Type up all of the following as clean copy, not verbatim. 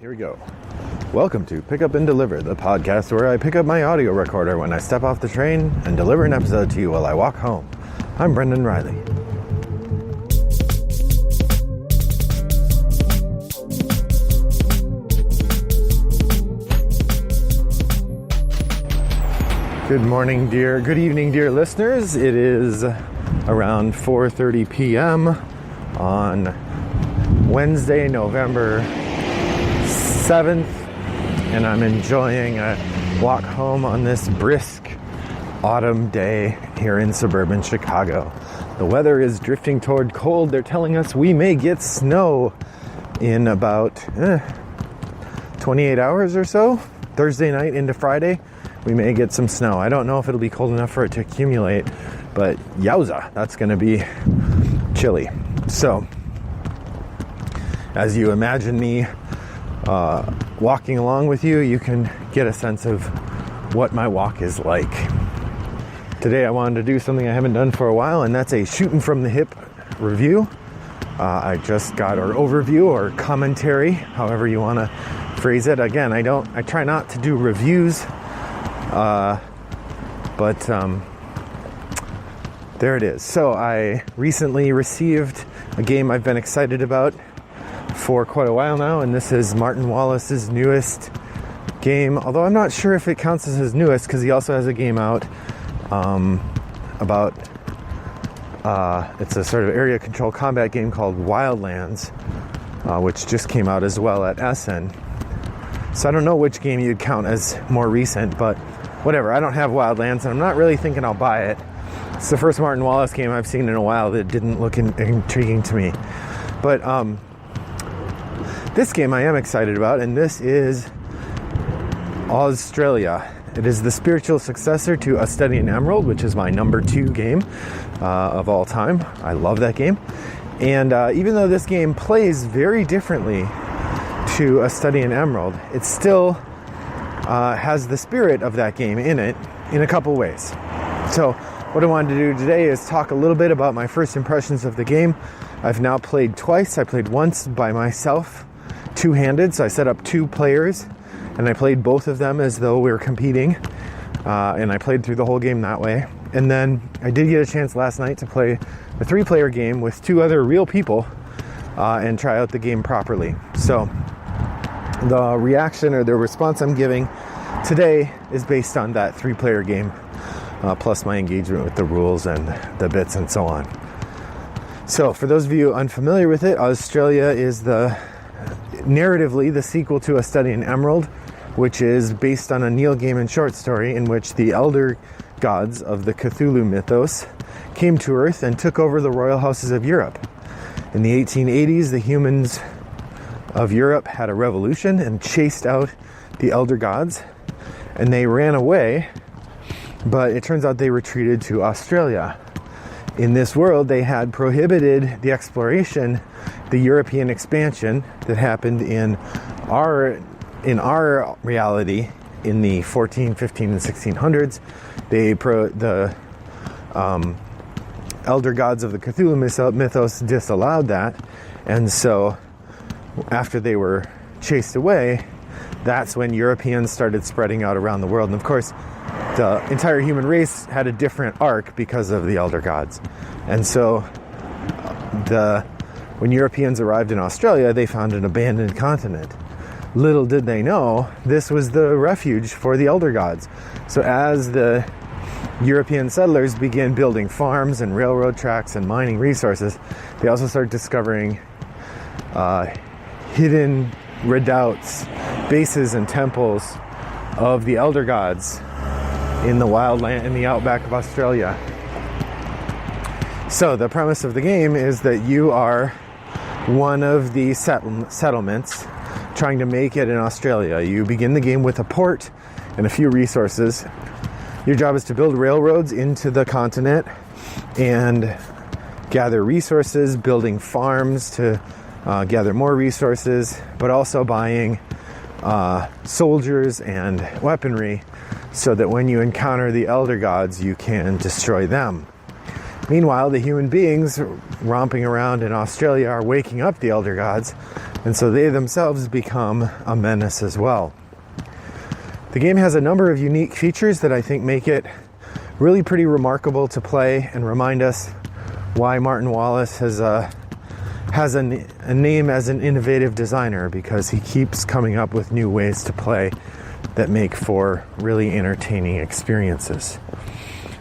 Here we go. Welcome to Pick Up and Deliver, the podcast where I pick up my audio recorder when I step off the train and deliver an episode to you while I walk home. I'm Brendan Riley. Good evening, dear listeners. It is around 4:30 p.m. on Wednesday, November 7th, and I'm enjoying a walk home on this brisk autumn day here in suburban Chicago. The weather is drifting toward cold. They're telling us we may get snow in about 28 hours or so. Thursday night into Friday, we may get some snow. I don't know if it'll be cold enough for it to accumulate, but yowza, that's going to be chilly. So, as you imagine me walking along with you, you can get a sense of what my walk is like. Today I wanted to do something I haven't done for a while, and that's a shooting from the hip review. I just got our overview or commentary, however you want to phrase it. Again, I try not to do reviews, but there it is. So I recently received a game I've been excited about for quite a while now, and this is Martin Wallace's newest game, although I'm not sure if it counts as his newest because he also has a game out about it's a sort of area control combat game called Wildlands, which just came out as well at Essen. So I don't know which game you'd count as more recent, but whatever. I don't have Wildlands, and I'm not really thinking I'll buy it. It's the first Martin Wallace game I've seen in a while that didn't look intriguing to me. But this game I am excited about, and this is AuZtralia. It is the spiritual successor to A Study in Emerald, which is my number 2 game of all time. I love that game. And even though this game plays very differently to A Study in Emerald, it still has the spirit of that game in it in a couple ways. So what I wanted to do today is talk a little bit about my first impressions of the game. I've now played twice. I played once by myself, two-handed, so I set up 2 players, and I played both of them as though we were competing, and I played through the whole game that way. And then I did get a chance last night to play a 3-player game with 2 other real people and try out the game properly. So the reaction or the response I'm giving today is based on that 3-player game, plus my engagement with the rules and the bits and so on. So for those of you unfamiliar with it, AuZtralia is narratively the sequel to A Study in Emerald, which is based on a Neil Gaiman short story in which the elder gods of the Cthulhu mythos came to Earth and took over the royal houses of Europe. In the 1880s, the humans of Europe had a revolution and chased out the elder gods, and they ran away, but it turns out they retreated to Australia. In this world, they had prohibited the exploration, the European expansion that happened in our reality in the 14, 15, and 1600s. The elder gods of the Cthulhu mythos disallowed that, and so after they were chased away, that's when Europeans started spreading out around the world. And of course, the entire human race had a different arc because of the elder gods. And so when Europeans arrived in Australia, they found an abandoned continent. Little did they know, this was the refuge for the elder gods. So as the European settlers began building farms and railroad tracks and mining resources, they also started discovering hidden redoubts, bases and temples of the elder gods in the wildland, in the outback of Australia. So the premise of the game is that you are one of the settlements trying to make it in Australia. You begin the game with a port and a few resources. Your job is to build railroads into the continent and gather resources, building farms to gather more resources, but also buying soldiers and weaponry so that when you encounter the elder gods, you can destroy them. Meanwhile, the human beings romping around in Australia are waking up the elder gods And so they themselves become a menace as well. The game has a number of unique features that I think make it really pretty remarkable to play and remind us why Martin Wallace has a name as an innovative designer, because he keeps coming up with new ways to play that make for really entertaining experiences.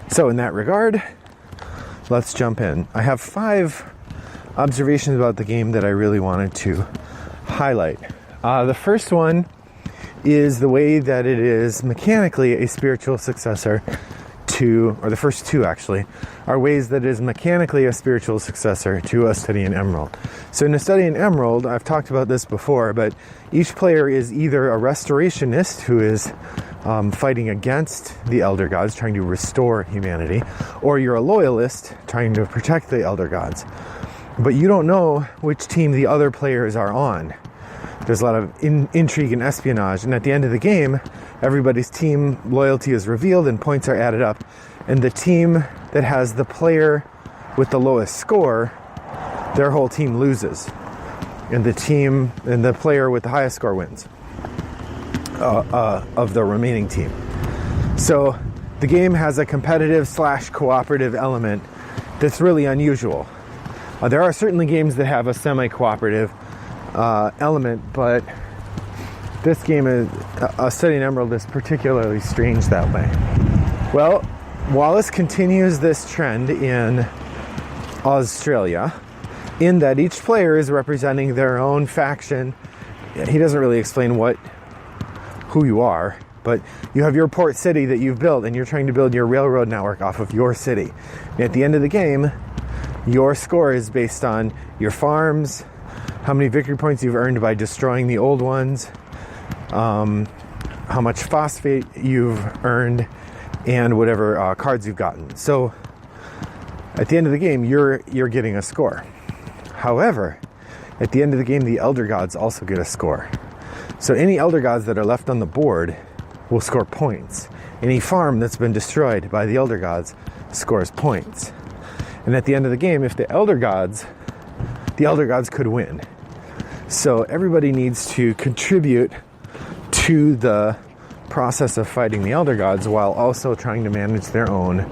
So in that regard, let's jump in. I have 5 observations about the game that I really wanted to highlight. The first one is the way that it is mechanically a spiritual successor to, or the first 2 actually, are ways that it is mechanically a spiritual successor to A Study in Emerald. So in A Study in Emerald, I've talked about this before, but each player is either a restorationist who is fighting against the Elder Gods, trying to restore humanity, or you're a loyalist trying to protect the Elder Gods. But you don't know which team the other players are on. There's a lot of intrigue and espionage, and at the end of the game, everybody's team loyalty is revealed and points are added up, and the team that has the player with the lowest score, their whole team loses, and the player with the highest score wins of the remaining team. So the game has a competitive / cooperative element that's really unusual. There are certainly games that have a semi-cooperative element, but this game is A Study in Emerald is particularly strange that way. Well, Wallace continues this trend in AuZtralia, in that each player is representing their own faction. He doesn't really explain who you are, but you have your port city that you've built, and you're trying to build your railroad network off of your city. And at the end of the game, your score is based on your farms, how many victory points you've earned by destroying the old ones, how much phosphate you've earned, and whatever cards you've gotten. So at the end of the game, you're getting a score. However, at the end of the game, the Elder Gods also get a score. So any Elder Gods that are left on the board will score points. Any farm that's been destroyed by the Elder Gods scores points. And at the end of the game, if the Elder Gods could win. So everybody needs to contribute to the process of fighting the Elder Gods while also trying to manage their own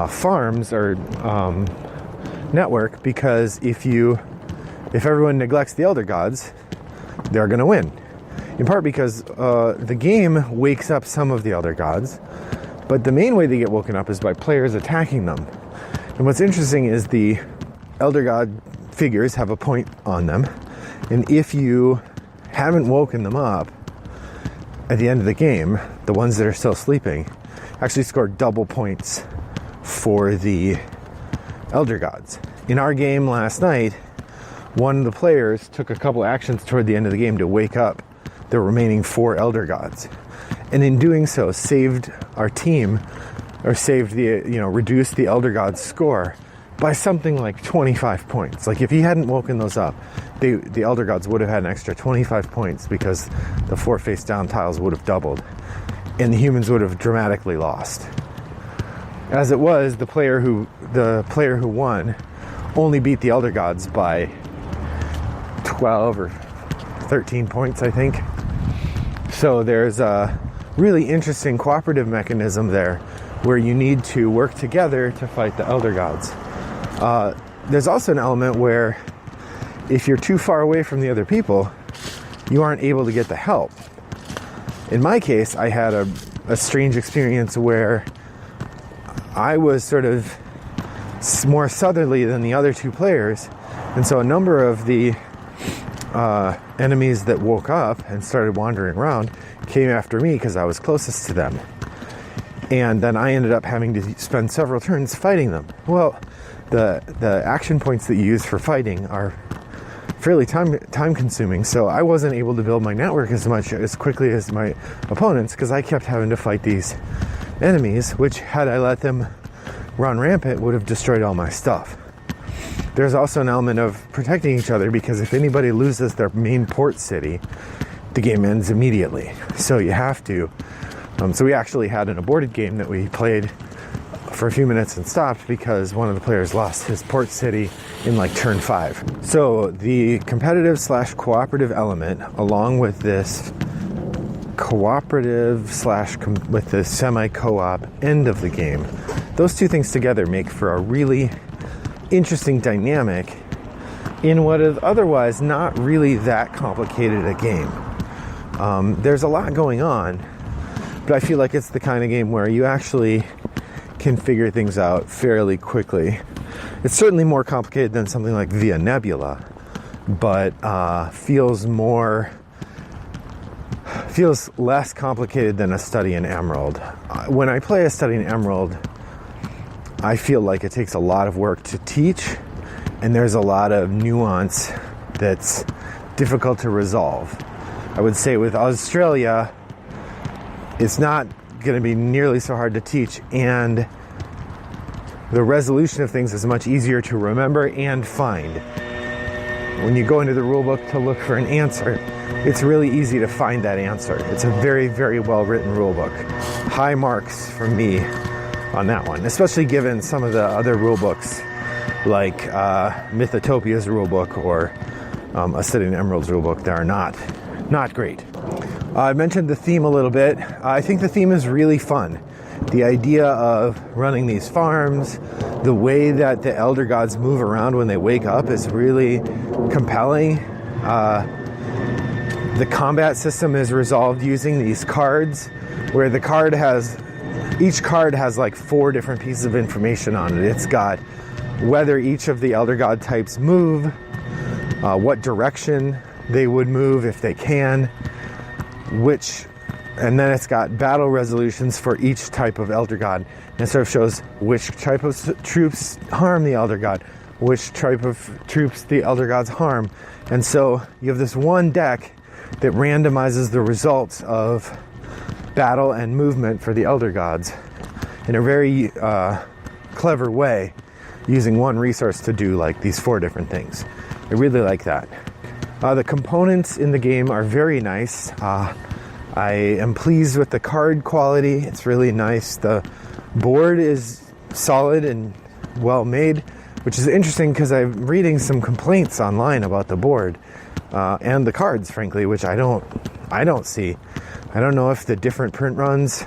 farms or network, because if everyone neglects the Elder Gods, they're going to win. In part because the game wakes up some of the Elder Gods, but the main way they get woken up is by players attacking them. And what's interesting is the Elder God figures have a point on them, and if you haven't woken them up at the end of the game, the ones that are still sleeping actually score double points for the Elder Gods. In our game last night, one of the players took a couple actions toward the end of the game to wake up the remaining 4 Elder Gods, and in doing so saved our team, or reduced the Elder God's score by something like 25 points. Like if he hadn't woken those up, the Elder Gods would have had an extra 25 points because the 4 face down tiles would have doubled, and the humans would have dramatically lost. As it was, the player who won only beat the Elder Gods by 12 or 13 points, I think. So there's a really interesting cooperative mechanism there where you need to work together to fight the Elder Gods. There's also an element where if you're too far away from the other people, you aren't able to get the help. In my case, I had a strange experience where I was sort of more southerly than the other 2 players, and so a number of the enemies that woke up and started wandering around came after me because I was closest to them. And then I ended up having to spend several turns fighting them. Well, the action points that you use for fighting are fairly time consuming, so I wasn't able to build my network as quickly as my opponents because I kept having to fight these enemies, which had I let them run rampant would have destroyed all my stuff. There's also an element of protecting each other, because if anybody loses their main port city, the game ends immediately. So you have to. So we actually had an aborted game that we played for a few minutes and stopped because one of the players lost his port city in like turn 5. So the competitive / cooperative element, along with this cooperative / with the semi-co-op end of the game, those two things together make for a really interesting dynamic in what is otherwise not really that complicated a game. There's a lot going on, but I feel like it's the kind of game where you actually can figure things out fairly quickly. It's certainly more complicated than something like Via Nebula, but feels less complicated than a Study in Emerald. When I play a Study in Emerald, I feel like it takes a lot of work to teach, and there's a lot of nuance that's difficult to resolve. I would say with AuZtralia, it's not going to be nearly so hard to teach, and the resolution of things is much easier to remember and find. When you go into the rulebook to look for an answer, it's really easy to find that answer. It's a very, very well written rulebook. High marks from me on that one, especially given some of the other rulebooks like Mythotopia's rulebook or a Study in Emerald's rulebook that are not great. I mentioned the theme a little bit. I think the theme is really fun. The idea of running these farms, the way that the elder gods move around when they wake up is really compelling. The combat system is resolved using these cards, where each card has like 4 different pieces of information on it. It's got whether each of the elder god types move, what direction they would move if they can, and then it's got battle resolutions for each type of elder god. And it sort of shows which type of troops harm the elder god, which type of troops the elder gods harm. And so you have this one deck that randomizes the results of battle and movement for the elder gods in a very clever way, using one resource to do like these 4 different things. I really like that. The components in the game are very nice. I am pleased with the card quality. It's really nice. The board is solid and well made, which is interesting because I'm reading some complaints online about the board and the cards, frankly, which I don't see. I don't know if the different print runs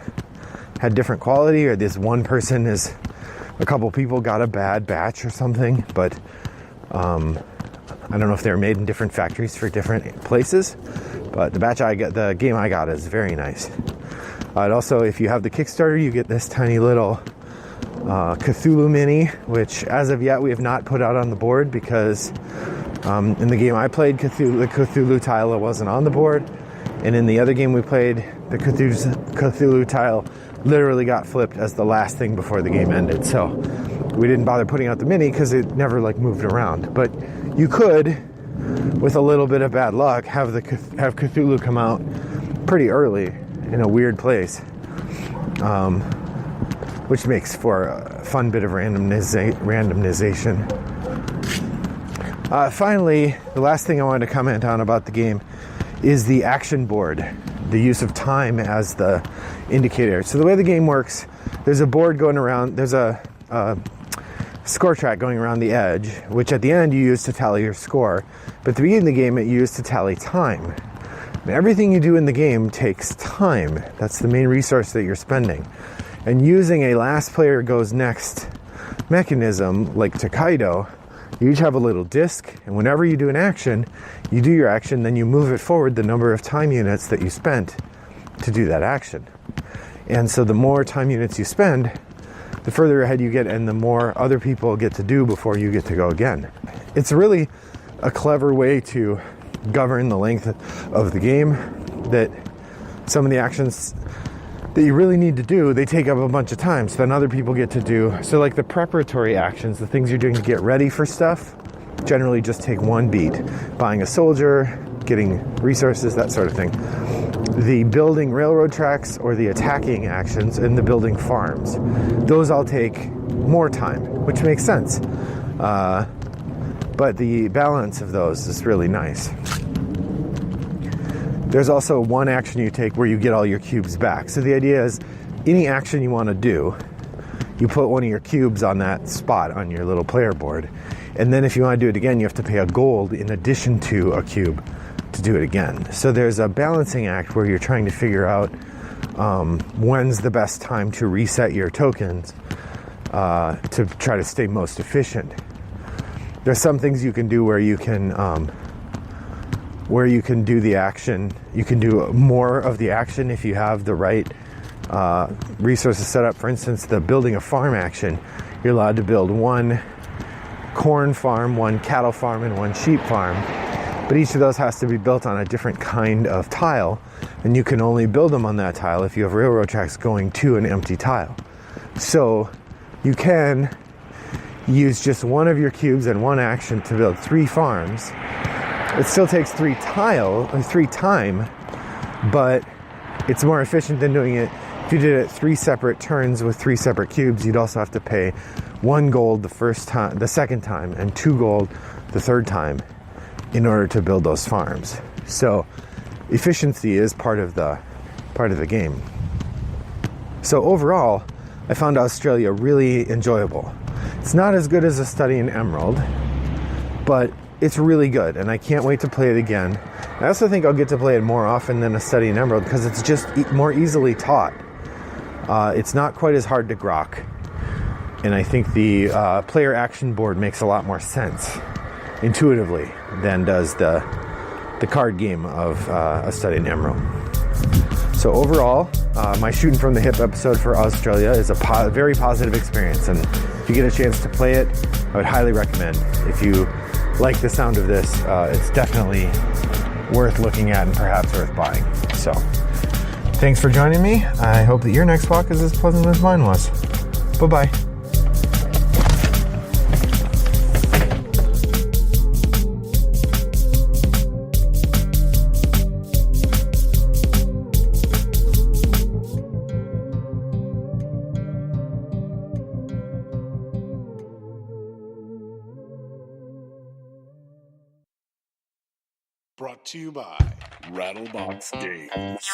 had different quality, or this one person a couple people got a bad batch or something, but I don't know if they were made in different factories for different places, but the game I got is very nice. And also, if you have the Kickstarter, you get this tiny little Cthulhu mini, which as of yet we have not put out on the board because in the game I played, the Cthulhu tile wasn't on the board, and in the other game we played, the Cthulhu tile literally got flipped as the last thing before the game ended. So we didn't bother putting out the mini because it never moved around. But you could, with a little bit of bad luck, have Cthulhu come out pretty early in a weird place, which makes for a fun bit of randomization. Finally, the last thing I wanted to comment on about the game is the action board, the use of time as the indicator. So the way the game works, there's a board going around, there's a score track going around the edge, which at the end you use to tally your score. But at the beginning of the game, it used to tally time. And everything you do in the game takes time. That's the main resource that you're spending. And using a last player goes next mechanism, like Tokaido, you each have a little disc, and whenever you do an action, you do your action, then you move it forward the number of time units that you spent to do that action. And so the more time units you spend, the further ahead you get, and the more other people get to do before you get to go again. It's really a clever way to govern the length of the game, that some of the actions that you really need to do, they take up a bunch of time, so then other people get to do. So like the preparatory actions, the things you're doing to get ready for stuff, generally just take one beat. Buying a soldier, getting resources, that sort of thing. The building railroad tracks or the attacking actions and the building farms, those all take more time, which makes sense. But the balance of those is really nice. There's also one action you take where you get all your cubes back. So the idea is any action you want to do, you put one of your cubes on that spot on your little player board. And then if you want to do it again, you have to pay a gold in addition to a cube to do it again. So there's a balancing act where you're trying to figure out when's the best time to reset your tokens to try to stay most efficient. There's some things you can do where you can do the action. You can do more of the action if you have the right resources set up. For instance, the building a farm action, you're allowed to build one corn farm, one cattle farm, and one sheep farm. But each of those has to be built on a different kind of tile, and you can only build them on that tile if you have railroad tracks going to an empty tile. So you can use just one of your cubes and one action to build 3 farms. It still takes 3 time, but it's more efficient than doing it. If you did it 3 separate turns with 3 separate cubes, you'd also have to pay 1 gold the second time, and 2 gold the third time in order to build those farms. So efficiency is part of the game. So overall, I found AuZtralia really enjoyable. It's not as good as A Study in Emerald, but it's really good, and I can't wait to play it again. I also think I'll get to play it more often than A Study in Emerald because it's just more easily taught. It's not quite as hard to grok, and I think the player action board makes a lot more sense intuitively than does the card game of A Study in Emerald. So overall, my Shootin' from the Hip episode for AuZtralia is a very positive experience, and if you get a chance to play it, I would highly recommend. If you like the sound of this, it's definitely worth looking at and perhaps worth buying. So thanks for joining me. I hope that your next walk is as pleasant as mine was. Bye-bye. Brought to you by Rattlebox Games.